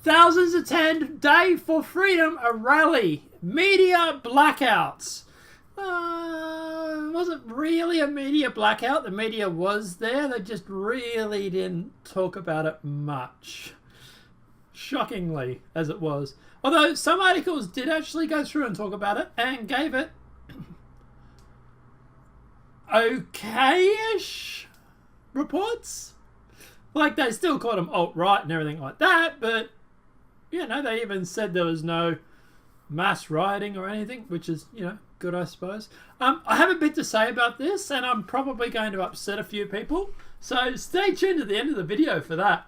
Thousands attend Dayforfreedom, a rally. Media blackouts. Wasn't really a media blackout. The media was there. They just really didn't talk about it much. Shockingly, as it was. Although some articles did actually go through and talk about it and gave it okay-ish reports. Like, they still called them alt-right and everything like that, but, you know, they even said there was no mass rioting or anything, which is, you know, good, I suppose. I have a bit to say about this, and I'm probably going to upset a few people, so stay tuned to the end of the video for that.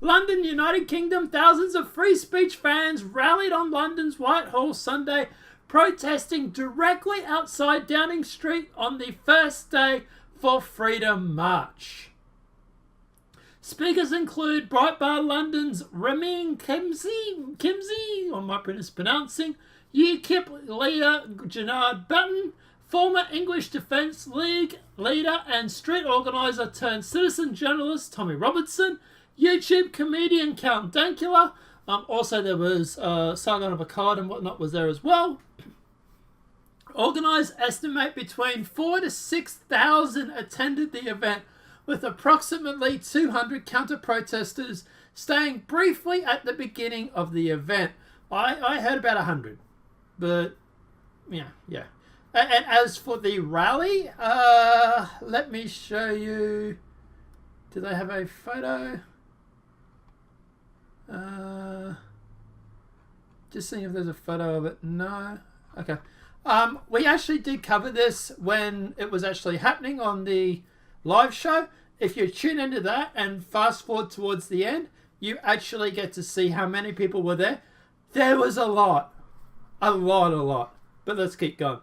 London, United Kingdom, thousands of free speech fans rallied on London's Whitehall Sunday, protesting directly outside Downing Street on the first day for Freedom March. Speakers include Breitbart London's Ramin Kimsey, I might be mispronouncing, UKIP leader Janard Button, former English Defence League leader and street organiser turned citizen journalist Tommy Robertson, YouTube comedian Count Dankula, also there was Sargon of Akkad and whatnot was there as well. Organisers estimate between 4,000 to 6,000 attended the event, with approximately 200 counter-protesters staying briefly at the beginning of the event. I heard about 100, but yeah. And as for the rally, let me show you. Do they have a photo? Just seeing if there's a photo of it. No. Okay. We actually did cover this when it was actually happening on the live show. If you tune into that and fast forward towards the end, you actually get to see how many people were there. There was a lot. But let's keep going.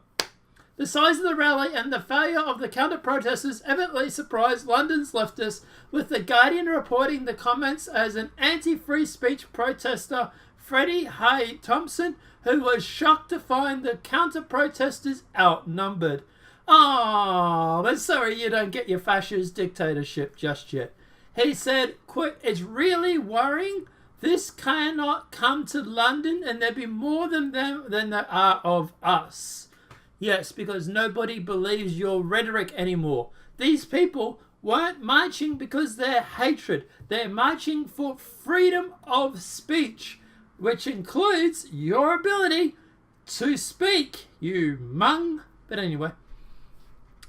The size of the rally and the failure of the counter-protesters evidently surprised London's leftists, with The Guardian reporting the comments as an anti-free speech protester, Freddie Hay Thompson, who was shocked to find the counter-protesters outnumbered. Oh, but sorry you don't get your fascist dictatorship just yet. He said, quote, "It's really worrying. This cannot come to London and there be more than them than there are of us." Yes, because nobody believes your rhetoric anymore. These people weren't marching because they're hatred. They're marching for freedom of speech, which includes your ability to speak, you mung. But anyway.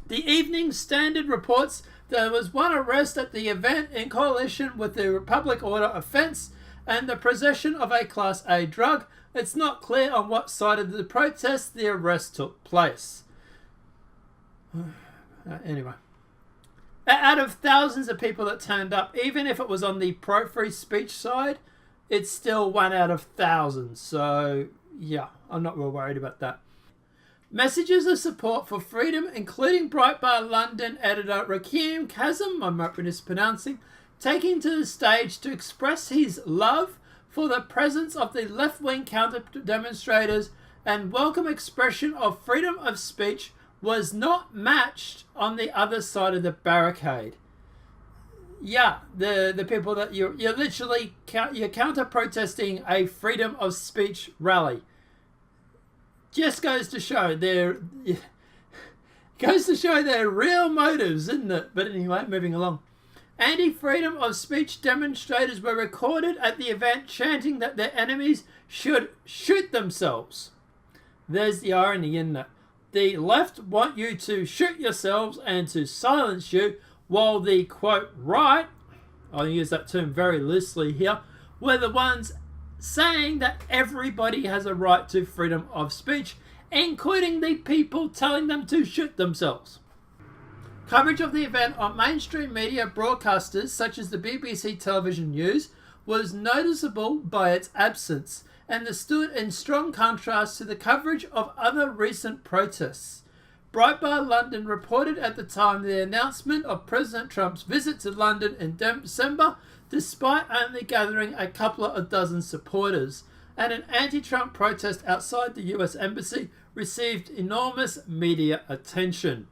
The Evening Standard reports there was one arrest at the event in coalition with the public order offence and the possession of a Class A drug. It's not clear on what side of the protest the arrest took place. Anyway. Out of thousands of people that turned up, even if it was on the pro-free speech side, it's still 1 out of thousands. So, yeah, I'm not real worried about that. Messages of support for freedom, including Breitbart London editor Rakim Kazem, I might be mispronouncing, taking to the stage to express his love for the presence of the left-wing counter-demonstrators and welcome expression of freedom of speech, was not matched on the other side of the barricade. Yeah, the people that you're literally counter-protesting a freedom of speech rally. Just goes to show their real motives, isn't it? But anyway, moving along. Anti-freedom of speech demonstrators were recorded at the event chanting that their enemies should shoot themselves. There's the irony in that. The left want you to shoot yourselves and to silence you, while the, quote, right, I'll use that term very loosely here, were the ones saying that everybody has a right to freedom of speech, including the people telling them to shoot themselves. Coverage of the event on mainstream media broadcasters such as the BBC Television News was noticeable by its absence and stood in strong contrast to the coverage of other recent protests. Breitbart London reported at the time the announcement of President Trump's visit to London in December, despite only gathering a couple of dozen supporters, and an anti-Trump protest outside the US Embassy received enormous media attention.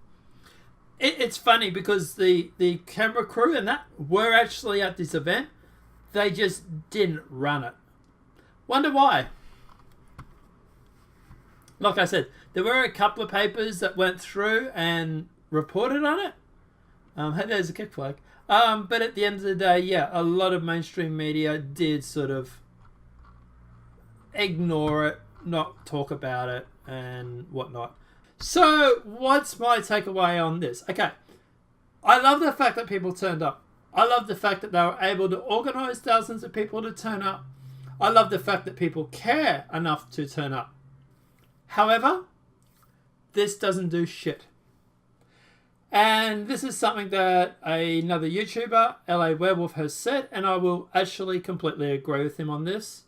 It's funny because the camera crew and that were actually at this event. they just didn't run it. Wonder why? Like I said, there were a couple of papers that went through and reported on it. Hey, there's a kick flag. But at the end of the day, yeah, a lot of mainstream media did sort of ignore it, not talk about it, and whatnot. So, what's my takeaway on this? Okay, I love the fact that people turned up. I love the fact that they were able to organise thousands of people to turn up. I love the fact that people care enough to turn up. However, this doesn't do shit. And this is something that another YouTuber, LA Werewolf, has said, and I will actually completely agree with him on this.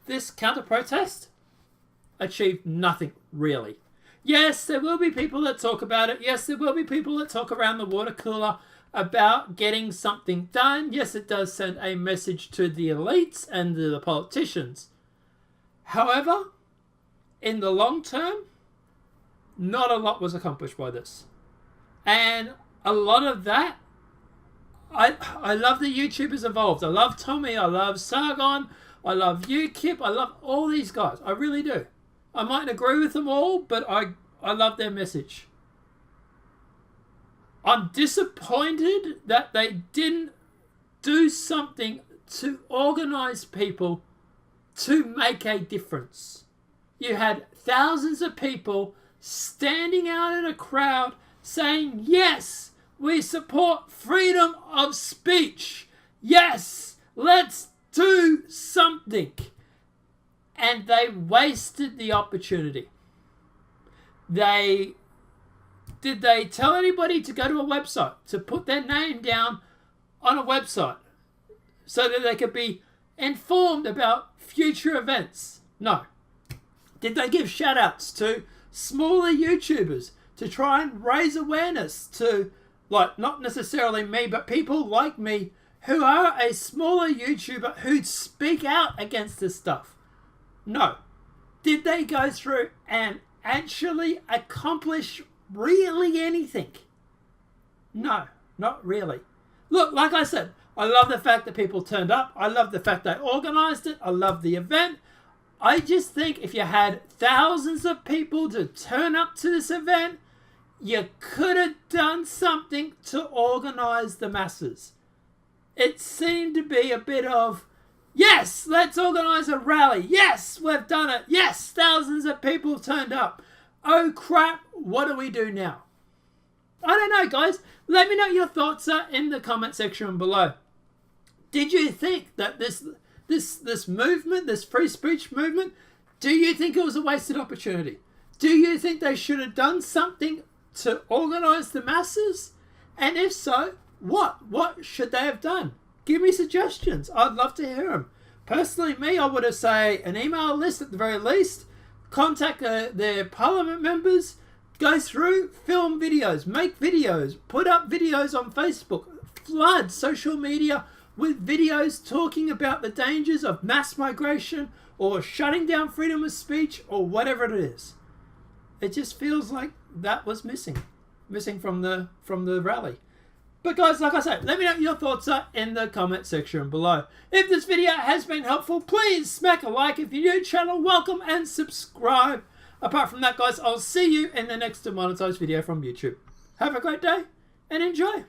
This counter-protest achieved nothing, really. Yes, there will be people that talk about it. Yes, there will be people that talk around the water cooler about getting something done. Yes, it does send a message to the elites and to the politicians. However, in the long term, not a lot was accomplished by this. And a lot of that, I love the YouTubers involved. I love Tommy, I love Sargon, I love UKIP, I love all these guys. I really do. I might agree with them all, but I love their message. I'm disappointed that they didn't do something to organise people to make a difference. You had thousands of people standing out in a crowd saying, yes, we support freedom of speech. Yes, let's do something. And they wasted the opportunity. Did they tell anybody to go to a website, to put their name down on a website so that they could be informed about future events? No. Did they give shout outs to smaller YouTubers to try and raise awareness to, like, not necessarily me, but people like me who are a smaller YouTuber who'd speak out against this stuff? No. Did they go through and actually accomplish really anything? No, not really. Look, like I said, I love the fact that people turned up. I love the fact they organised it. I love the event. I just think if you had thousands of people to turn up to this event, you could have done something to organise the masses. It seemed to be a bit of, yes, let's organise a rally. Yes, we've done it. Yes, thousands of people turned up. Oh crap, what do we do now? I don't know, guys. Let me know what your thoughts are in the comment section below. Did you think that this movement, this free speech movement, do you think it was a wasted opportunity? Do you think they should have done something to organise the masses? And if so, what? What should they have done? Give me suggestions. I'd love to hear them. Personally, me, I would have say an email list at the very least. Contact their parliament members. Go through, film videos, make videos, put up videos on Facebook. Flood social media with videos talking about the dangers of mass migration or shutting down freedom of speech or whatever it is. It just feels like that was missing from the rally. But guys, like I said, let me know what your thoughts are in the comment section below. If this video has been helpful, please smack a like. If you're new to the channel, welcome and subscribe. Apart from that, guys, I'll see you in the next demonetized video from YouTube. Have a great day and enjoy.